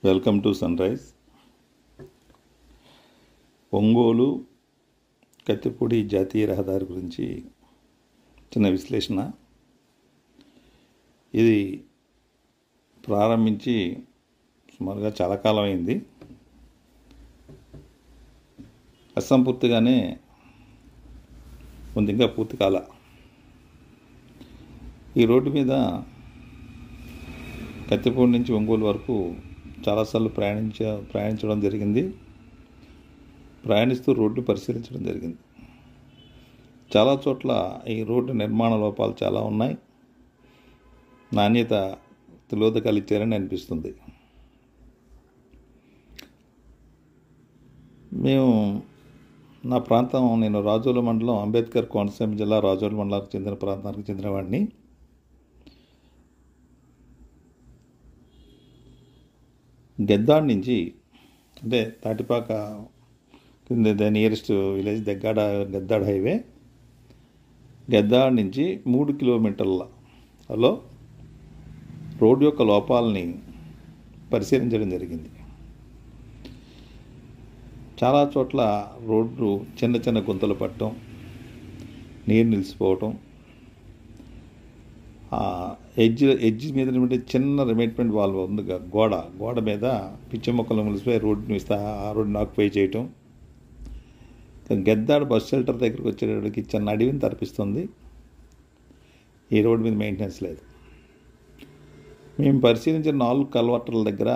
Welcome to sunrise. Ongole Kathipudi జాతీయ రహదారి గురించి చిన్న విశ్లేషణ. ఇది ప్రారంభించి సుమారుగా చాలా కాలం అయింది. అసంపూర్తిగానే ఉంది, ఇంకా పూర్తి కాల. ఈ రోడ్డు మీద కత్తిపూడి నుంచి ఒంగోలు వరకు చాలాసార్లు ప్రయాణించడం జరిగింది. ప్రయాణిస్తూ రోడ్డు పరిశీలించడం జరిగింది. చాలా చోట్ల ఈ రోడ్డు నిర్మాణ లోపాలు చాలా ఉన్నాయి. నాణ్యత తిలోదకాలు ఇచ్చారని అనిపిస్తుంది. నా ప్రాంతం, నేను రాజోలు మండలం, అంబేద్కర్ కోనసీమ జిల్లా రాజోలు మండలానికి చెందిన ప్రాంతానికి చెందినవాడిని. గెద్దాడ నుంచి, అంటే తాటిపాక కింద nearest village Geddada highway. Geddada నుంచి 3 కిలోమీటర్లలో రోడ్డు యొక్క లోపాలని పరిశీలించడం జరిగింది. చాలా చోట్ల రోడ్లు చిన్న చిన్న గుంతలు పట్టడం, నీరు నిలిచిపోవటం, ఎడ్జ్ మీద చిన్న రిమైట్మెంట్ వాల్వ్ ఉంది, గోడ మీద పిచ్చి మొక్కలు ములిసిపోయి రోడ్డుని ఆక్యుపై చేయటం. గెద్దాడ బస్ షెల్టర్ దగ్గరికి వచ్చేటప్పటికి చిన్న అడవిని తరపిస్తుంది. ఈ రోడ్డు మీద మెయింటెనెన్స్ లేదు. మేము పరిశీలించిన 4 కల్వర్టర్ల దగ్గర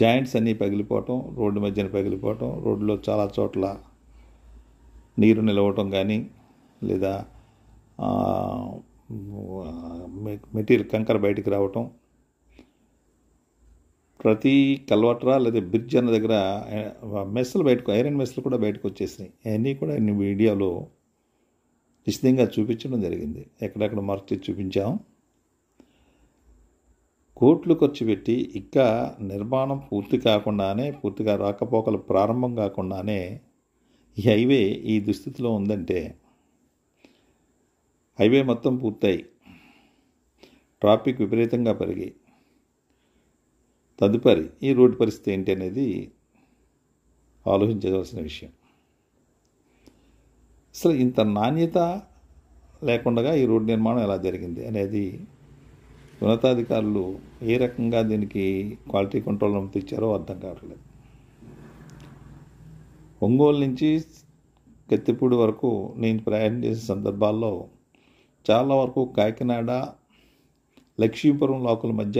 జాయింట్స్ అన్నీ పగిలిపోవటం, రోడ్డు మధ్యన పగిలిపోవటం, రోడ్లో చాలా చోట్ల నీరు నిలవటం కానీ, లేదా మెటీరియల్ కంకర బయటికి రావటం. ప్రతి కల్వర్టరా లేదా బ్రిడ్జ్ అన్న దగ్గర మెస్సులు ఐరన్ మెస్సులు కూడా బయటకు వచ్చేసినాయి. అవన్నీ కూడా వీడియోలో నిశ్చితంగా చూపించడం జరిగింది. ఎక్కడెక్కడ మార్క్ చేసి చూపించాం. కోట్లు ఖర్చు పెట్టి ఇంకా నిర్మాణం పూర్తిగా రాకపోకలు ప్రారంభం కాకుండానే ఈ హైవే ఈ దుస్థితిలో ఉందంటే, హైవే మొత్తం పూర్తయి ట్రాఫిక్ విపరీతంగా పెరిగి తదుపరి ఈ రోడ్డు పరిస్థితి ఏంటి అనేది ఆలోచించవలసిన విషయం. అసలు ఇంత నాణ్యత లేకుండా ఈ రోడ్డు నిర్మాణం ఎలా జరిగింది అనేది ఉన్నతాధికారులు ఏ రకంగా దీనికి క్వాలిటీ కంట్రోల్ తెచ్చారో అర్థం కావట్లేదు. ఒంగోలు నుంచి కత్తిపూడి వరకు నేను ప్రయాణం చేసే సందర్భాల్లో చాలా వరకు కాకినాడ, లక్ష్మీపురం లోకల్ మధ్య